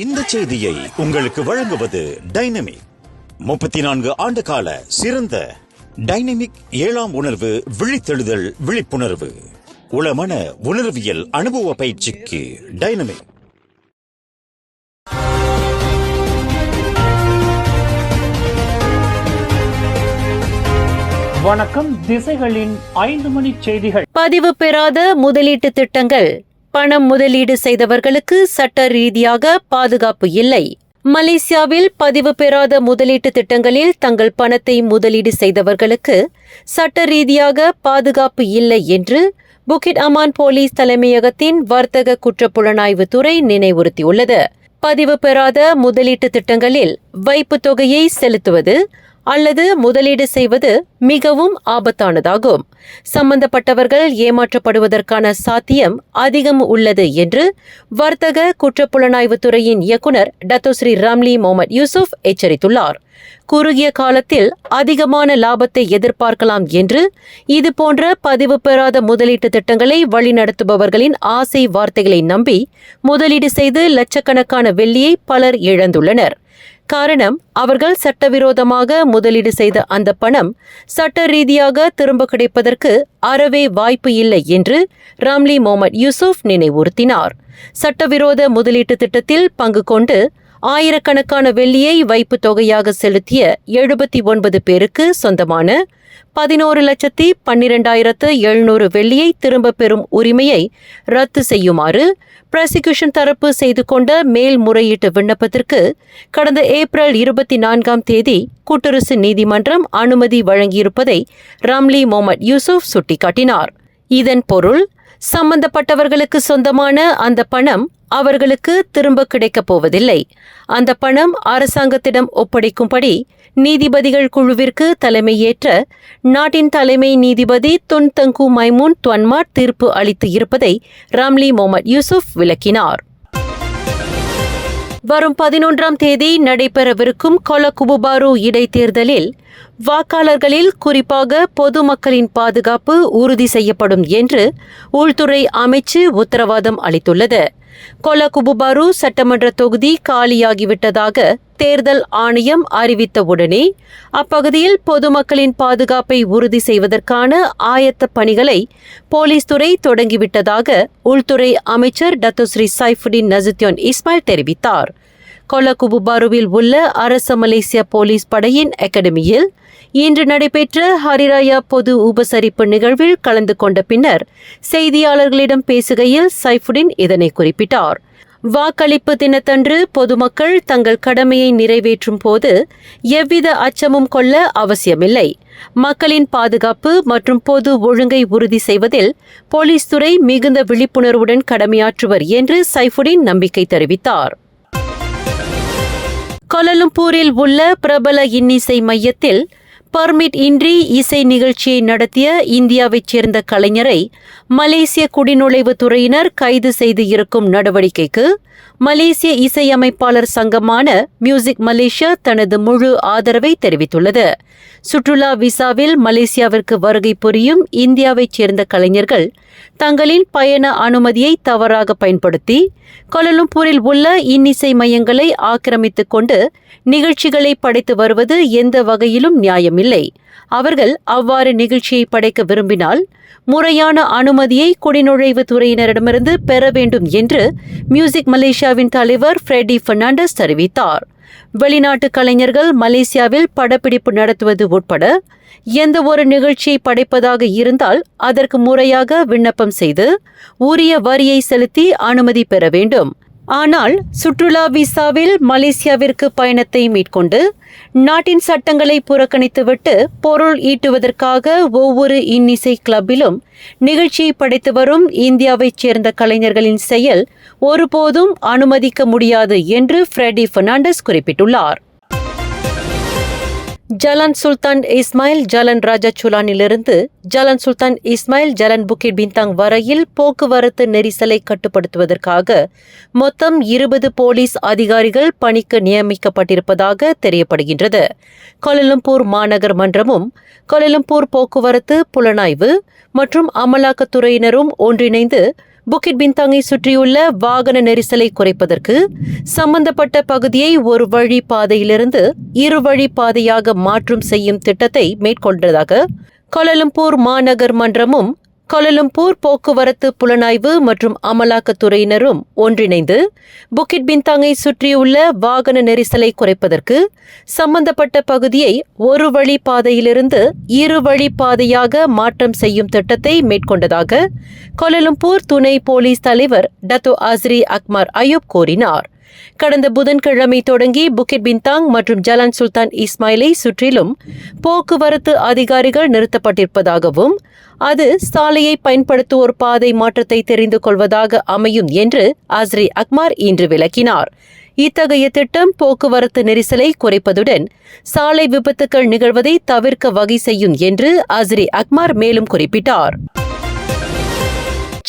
இந்த செய்தியை உங்களுக்கு வழங்குவது டைனமிக். 34 ஆண்டு கால சிறந்த டைனமிக் 7ஆம் உணர்வு விழித்தெழுதல் விழிப்புணர்வு உளமன உணர்வியல் அனுபவ பயிற்சிக்கு டைனமிக். வணக்கம். திசைகளின் 5 மணி செய்திகள். பதிவு பெறாத முதலீட்டு திட்டங்கள். பணம் முதலீடு செய்தவர்களுக்கு சட்ட ரீதியாக பாதுகாப்பு இல்லை. மலேசியாவில் பதிவு பெறாத முதலீட்டு திட்டங்களில் தங்கள் பணத்தை முதலீடு செய்தவர்களுக்கு சட்ட ரீதியாக பாதுகாப்பு இல்லை என்று புக்கிட் அமான் போலீஸ் தலைமையகத்தின் வர்த்தக குற்றப்புலனாய்வு துறை நினைவுறுத்தியுள்ளது. பதிவு பெறாத முதலீட்டு திட்டங்களில் வைப்பு தொகையை செலுத்துவது அல்லது முதலீடு செய்வது மிகவும் ஆபத்தானதாகும். சம்பந்தப்பட்டவர்கள் ஏமாற்றப்படுவதற்கான சாத்தியம் அதிகம் உள்ளது என்று வர்த்தக குற்றப்புலனாய்வு துறையின் இயக்குநர் டத்தோஸ்ரீ ராம்லி முகமது யூசுப் எச்சரித்துள்ளார். குறுகிய காலத்தில் அதிகமான லாபத்தை எதிர்பார்க்கலாம் என்று இதுபோன்ற பதிவு பெறாத முதலீட்டு திட்டங்களை வழிநடத்துபவர்களின் ஆசை வார்த்தைகளை நம்பி முதலீடு செய்து லட்சக்கணக்கான வெள்ளியை பலர் இழந்துள்ளனர். காரணம், அவர்கள் சட்டவிரோதமாக முதலீடு செய்த அந்த பணம் சட்ட ரீதியாக திரும்ப கிடைப்பதற்கு அறவே வாய்ப்பு இல்லை என்று ராம்லி முகமது யூசுப் நினைவுறுத்தினார். சட்டவிரோத முதலீட்டு திட்டத்தில் பங்கு கொண்டு ஆயிரக்கணக்கான வெள்ளியை வைப்பு தொகையாக செலுத்திய 79 பேருக்கு சொந்தமான 11,12,700 வெள்ளியை திரும்பப் பெறும் உரிமையை ரத்து செய்யுமாறு பிராசிக்யூஷன் தரப்பு செய்து கொண்ட மேல்முறையீட்டு விண்ணப்பத்திற்கு கடந்த ஏப்ரல் 24ஆம் தேதி கூட்டரசு நீதிமன்றம் அனுமதி வழங்கியிருப்பதை ராம்லி முகமது யூசுப் சுட்டிக்காட்டினார். இதன் பொருள், சம்பந்தப்பட்டவர்களுக்கு சொந்தமான அந்த பணம் அவர்களுக்கு திரும்ப கிடைக்கப் போவதில்லை. அந்த பணம் அரசாங்கத்திடம் ஒப்படைக்கும்படி நீதிபதிகள் குழுவிற்கு தலைமையேற்ற நாட்டின் தலைமை நீதிபதி துன் தங்கு மைமூன் துவன்மாட் தீர்ப்பு அளித்து இருப்பதை ராம்லி முகமது யூசுப் விளக்கினார். வரும் 11ஆம் தேதி நடைபெறவிருக்கும் கொலகுபுபாரு இடைத்தேர்தலில் வாக்காளர்களில் குறிப்பாக பொதுமக்களின் பாதுகாப்பு உறுதி செய்யப்படும் என்று உள்துறை அமைச்சு உத்தரவாதம் அளித்துள்ளது. கொலகுபுபாரு சட்டமன்ற தொகுதி காலியாகிவிட்டதாக தேர்தல் ஆணையம் அறிவித்தவுடனே அப்பகுதியில் பொதுமக்களின் பாதுகாப்பை உறுதி செய்வதற்கான ஆயத்த பணிகளை போலீஸ் துறை தொடங்கிவிட்டதாக உள்துறை அமைச்சர் டத்தோஸ்ரீ சைஃபுடின் நசுத்யோன் இஸ்மாயில் தெரிவித்தார். கொலகுபுபாருவில் உள்ள அரச மலேசிய போலீஸ் படையின் அகாடமியில் இன்று நடைபெற்ற ஹரிராயா பொது உபசரிப்பு நிகழ்வில் கலந்து கொண்ட பின்னர் செய்தியாளர்களிடம் பேசுகையில் சைஃபுடின் இதனை குறிப்பிட்டார். வாக்களிப்பு தினத்தன்று பொதுமக்கள் தங்கள் கடமையை நிறைவேற்றும் போது எவ்வித அச்சமும் கொள்ள அவசியமில்லை. மக்களின் பாதுகாப்பு மற்றும் பொது ஒழுங்கை உறுதி செய்வதில் போலீஸ் துறை மிகுந்த விழிப்புணர்வுடன் கடமையாற்றுவர் என்று சைஃபுடின் நம்பிக்கை தெரிவித்தார். கோலாலம்பூரில் உள்ள பிரபல இன்னிசை மையத்தில் பர்மிட் இன்றி இசை நிகழ்ச்சியை நடத்திய இந்தியாவைச் சேர்ந்த கலைஞரை மலேசிய குடிநுழைவு துறையினர் கைது செய்து இருக்கும் நடவடிக்கைக்கு மலேசிய இசையமைப்பாளர் சங்கமான மியூசிக் மலேசியா தனது முழு ஆதரவை தெரிவித்துள்ளது. சுற்றுலா விசாவில் மலேசியாவிற்கு வருகை புரியும் இந்தியாவைச் சேர்ந்த கலைஞர்கள் தங்களின் பயண அனுமதியை தவறாக பயன்படுத்தி கோலாலம்பூரில் உள்ள இன்னிசை மையங்களை ஆக்கிரமித்துக் கொண்டு நிகழ்ச்சிகளை படைத்து வருவது எந்த வகையிலும் நியாயமில்லை. அவர்கள் அவ்வாறு நிகழ்ச்சியை படைக்க விரும்பினால் முறையான அனுமதியை குடிநுழைவு துறையினரிடமிருந்து பெற வேண்டும் என்று மியூசிக் மலேசியாவின் தலைவர் ஃப்ரெடி பெர்னாண்டஸ் தெரிவித்தார். வெளிநாட்டு கலைஞர்கள் மலேசியாவில் படப்பிடிப்பு நடத்துவது உட்பட எந்த ஒரு நிகழ்ச்சியை படைப்பதாக இருந்தால் அதற்கு முறையாக விண்ணப்பம் செய்து உரிய வரியை செலுத்தி அனுமதி பெற வேண்டும். ஆனால் சுற்றுலா விசாவில் மலேசியாவிற்கு பயணத்தை மேற்கொண்டு நாட்டின் சட்டங்களை புறக்கணித்துவிட்டு பொருள் ஈட்டுவதற்காக ஒவ்வொரு இன்னிசை கிளப்பிலும் நிகழ்ச்சியை படைத்து வரும் இந்தியாவைச் சேர்ந்த கலைஞர்களின் செயல் ஒருபோதும் அனுமதிக்க முடியாது என்று ஃப்ரெடி பெர்னாண்டஸ் குறிப்பிட்டுள்ளார். ஜலான் சுல்தான் இஸ்மாயில் ஜலான் ராஜா சுலானிலிருந்து ஜலான் சுல்தான் இஸ்மாயில் ஜலான் புக்கிட் பின்தாங் வரையில் போக்குவரத்து நெரிசலை கட்டுப்படுத்துவதற்காக மொத்தம் 20 போலீஸ் அதிகாரிகள் பணிக்கு நியமிக்கப்பட்டிருப்பதாக தெரியப்படுகின்றது. கோலாலம்பூர் மாநகர் மன்றமும் கோலாலம்பூர் போக்குவரத்து புலனாய்வு மற்றும் அமலாக்கத்துறையினரும் ஒன்றிணைந்து புக்கிட் பின்தாங்கை சுற்றியுள்ள வாகன நெரிசலை குறைப்பதற்கு சம்பந்தப்பட்ட பகுதியை ஒரு வழி பாதையிலிருந்து இரு வழி பாதையாக மாற்றும் செய்யும் திட்டத்தை மேற்கொண்டதாக கோலாலம்பூர் மாநகர் மன்றமும் கோலாலம்பூர் போக்குவரத்து புலனாய்வு மற்றும் அமலாக்கத்துறையினரும் ஒன்றிணைந்து புக்கிட் பின்தாங்கை சுற்றியுள்ள வாகன நெரிசலை குறைப்பதற்கு சம்பந்தப்பட்ட பகுதியை ஒரு வழி பாதையிலிருந்து இரு வழி பாதையாக மாற்றம் செய்யும் திட்டத்தை மேற்கொண்டதாக கோலாலம்பூர் துணை போலீஸ் தலைவர் டத்தோ அஸ்ரி அக்மார் அயூப் கூறினார். கடந்த புதன்கிழமை தொடங்கி புக்கிட் பின்தாங் மற்றும் ஜலான் சுல்தான் இஸ்மாயிலை சுற்றிலும் போக்குவரத்து அதிகாரிகள் நிறுத்தப்பட்டிருப்பதாகவும் அது சாலையை பயன்படுத்துவோர் பாதை மாற்றத்தை தெரிந்து கொள்வதாக அமையும் என்று அஸ்ரி அக்மார் இன்று விளக்கினார். இத்தகைய திட்டம் போக்குவரத்து நெரிசலை குறைப்பதுடன் சாலை விபத்துக்கள் நிகழ்வதை தவிர்க்க வகை செய்யும் என்று அஸ்ரி அக்மார் மேலும் குறிப்பிட்டார்.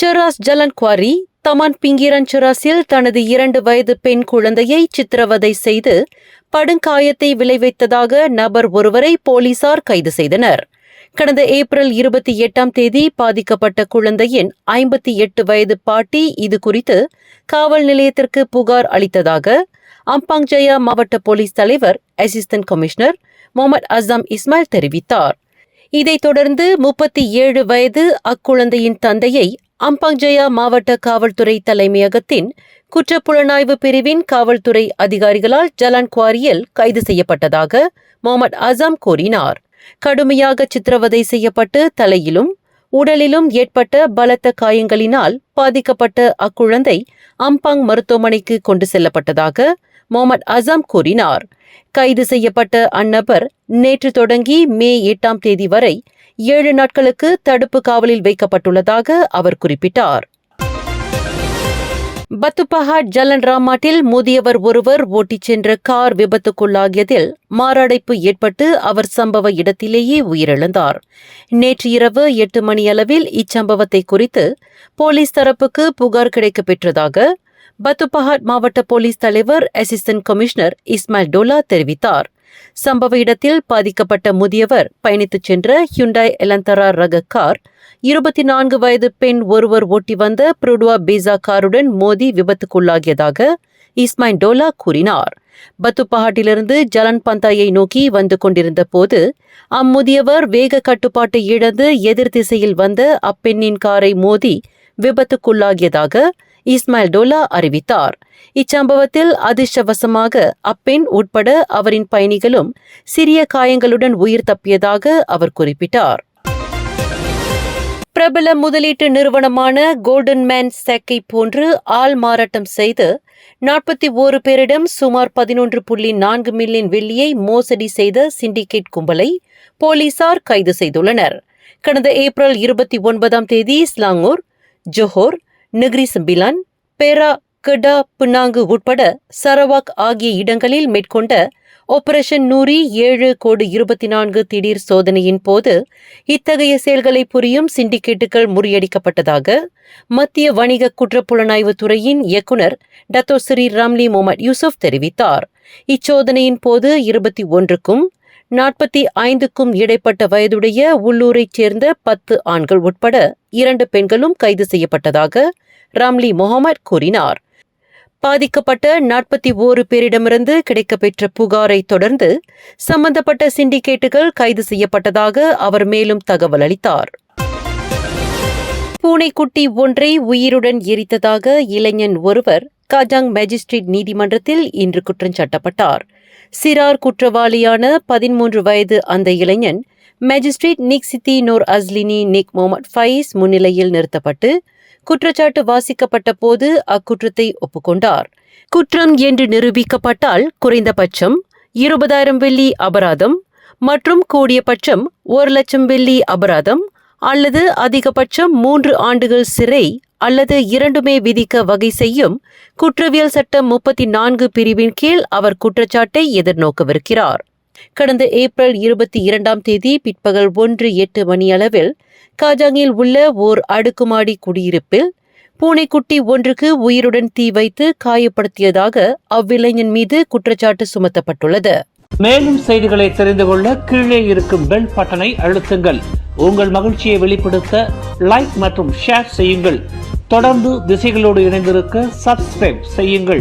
செராஸ் ஜலன் குவாரி தமான் பிங்கிரன் செராஸில் தனது 2 வயது பெண் குழந்தையை சித்திரவதை செய்து படுகாயத்தை விளைவித்ததாக நபர் ஒருவரை போலீசார் கைது செய்தனர். கடந்த ஏப்ரல் 28 பாதிக்கப்பட்ட குழந்தையின் 58 வயது பாட்டி இது குறித்து காவல் நிலையத்திற்கு புகார் அளித்ததாக அம்பாங் ஜயா மாவட்ட போலீஸ் தலைவர் அசிஸ்டன்ட் கமிஷனர் முகமது அசாம் இஸ்மாயில் தெரிவித்தார். இதைத் தொடர்ந்து 37 வயது அக்குழந்தையின் தந்தையை அம்பாங் ஜயா மாவட்ட காவல்துறை தலைமையகத்தின் குற்றப்புலனாய்வு பிரிவின் காவல்துறை அதிகாரிகளால் ஜலான் குவாரியில் கைது செய்யப்பட்டதாக முகமது அசாம் கூறினார். கடுமையாக சித்திரவதை செய்யப்பட்டு தலையிலும் உடலிலும் ஏற்பட்ட பலத்த காயங்களினால் பாதிக்கப்பட்ட அக்குழந்தை அம்பாங் மருத்துவமனைக்கு கொண்டு செல்லப்பட்டதாக முகமது அசாம் கூறினார். கைது செய்யப்பட்ட அந்நபர் நேற்று தொடங்கி மே 8 வரை 7 நாட்களுக்கு தடுப்பு காவலில் வைக்கப்பட்டுள்ளதாக அவர் குறிப்பிட்டார். பத்துப்பஹாட் ஜலன் ராமாட்டில் முதியவர் ஒருவர் ஓட்டிச் சென்ற கார் விபத்துக்குள்ளாகியதில் மாரடைப்பு ஏற்பட்டு அவர் சம்பவ இடத்திலேயே உயிரிழந்தார். நேற்று இரவு 8 மணியளவில் இச்சம்பவத்தை குறித்து போலீஸ் தரப்புக்கு புகார் கிடைக்கப்பெற்றதாக பத்துப்பஹாட் மாவட்ட போலீஸ் தலைவர் அசிஸ்டன்ட் கமிஷனர் இஸ்மாயில் டோலா தெரிவித்தார். சம்பவ இடத்தில் பாதிக்கப்பட்ட முதியவர் பயணித்துச் சென்ற ஹியுண்டாய் எலந்தரா ரக கார் 24 வயது பெண் ஒருவர் ஓட்டி வந்த புருடுவா பேசா காருடன் மோதி விபத்துக்குள்ளாகியதாக இஸ்மாயில் டோலா கூறினார். பத்துப்பஹாட்டிலிருந்து ஜலன் பந்தாயை நோக்கி வந்து கொண்டிருந்த போது அம்முதியவர் வேக கட்டுப்பாட்டை இழந்து எதிர் திசையில் வந்த அப்பெண்ணின் காரை மோதி விபத்துக்குள்ளாகியதாக இஸ்மாயில் டோலா அறிவித்தார். இச்சம்பவத்தில் அதிர்ஷ்டவசமாக அப்பெண் உட்பட அவரின் பயணிகளும் சிறிய காயங்களுடன் உயிர் தப்பியதாக அவர் குறிப்பிட்டார். பிரபல முதலீட்டு நிறுவனமான கோல்டன் மேன் சேக்கை போன்று ஆள் மாறாட்டம் செய்து 41 பேரிடம் சுமார் 11.4 மில்லியன் வெள்ளியை மோசடி செய்த சிண்டிகேட் கும்பலை போலீசார் கைது செய்துள்ளனர். கடந்த April 29 Selangor, Johor, Negri Sembilan, பேரா, கடா, பினாங்கு உட்பட சரவாக் ஆகிய இடங்களில் மேற்கொண்ட ஆபரேஷன் நூரி 7/24 திடீர் சோதனையின் போது இத்தகைய செயல்களை புரியும் சிண்டிகேட்டுகள் முறியடிக்கப்பட்டதாக மத்திய வணிக குற்றப்புலனாய்வு துறையின் இயக்குநர் டத்தோ ஸ்ரீ ராம்லி முகமது யூசுப் தெரிவித்தார். இச்சோதனையின் போது 21க்கும் 45க்கும் இடைப்பட்ட வயதுடைய உள்ளூரைச் சேர்ந்த 10 ஆண்கள் உட்பட 2 பெண்களும் கைது செய்யப்பட்டதாக ராம்லி முகமது கூறினார். பாதிக்கப்பட்ட 41 பேரிடமிருந்து கிடைக்கப்பெற்ற புகாரை தொடர்ந்து சம்பந்தப்பட்ட சிண்டிகேட்டுகள் கைது செய்யப்பட்டதாக அவர் மேலும் தகவல் அளித்தார். பூனைக்குட்டி ஒன்றை உயிருடன் எரித்ததாக இளைஞன் ஒருவர் காஜாங் மேஜிஸ்ட்ரேட் நீதிமன்றத்தில் இன்று குற்றஞ்சாட்டப்பட்டார். சிறார் குற்றவாளியான 13 வயது அந்த இளைஞன் மேஜிஸ்ட்ரேட் நிக் சித்தி நோர் அஸ்லினி நிக் முகமது ஃபைஸ் முன்னிலையில் நிறுத்தப்பட்டு குற்றச்சாட்டு வாசிக்கப்பட்ட போது அக்குற்றத்தை ஒப்புக்கொண்டார். குற்றம் என்று நிரூபிக்கப்பட்டால் குறைந்தபட்சம் 20,000 வெள்ளி அபராதம் மற்றும் கூடியபட்சம் 1,00,000 வெள்ளி அபராதம் அல்லது அதிகபட்சம் 3 ஆண்டுகள் சிறை அல்லது இரண்டுமே விதிக்க வகை செய்யும் குற்றவியல் சட்டம் 34 பிரிவின் கீழ் அவர் குற்றச்சாட்டை எதிர்நோக்கவிருக்கிறார். கடந்த ஏப்ரல் 22 பிற்பகல் 1:08 மணியளவில் காஜாங்கில் உள்ள ஓர் அடுக்குமாடி குடியிருப்பில் பூனைக்குட்டி ஒன்றுக்கு உயிருடன் தீ வைத்து காயப்படுத்தியதாக அவ்விளைஞன் மீது குற்றச்சாட்டு சுமத்தப்பட்டுள்ளது. மேலும் செய்திகளை தெரிந்து கொள்ள கீழே இருக்கும் பெல் பட்டனை அழுத்துங்கள். உங்கள் மகிழ்ச்சியை வெளிப்படுத்த லைக் மற்றும் ஷேர் செய்யுங்கள். தொடர்ந்து திசைகளோடு இணைந்திருக்க சப்ஸ்கிரைப் செய்யுங்கள்.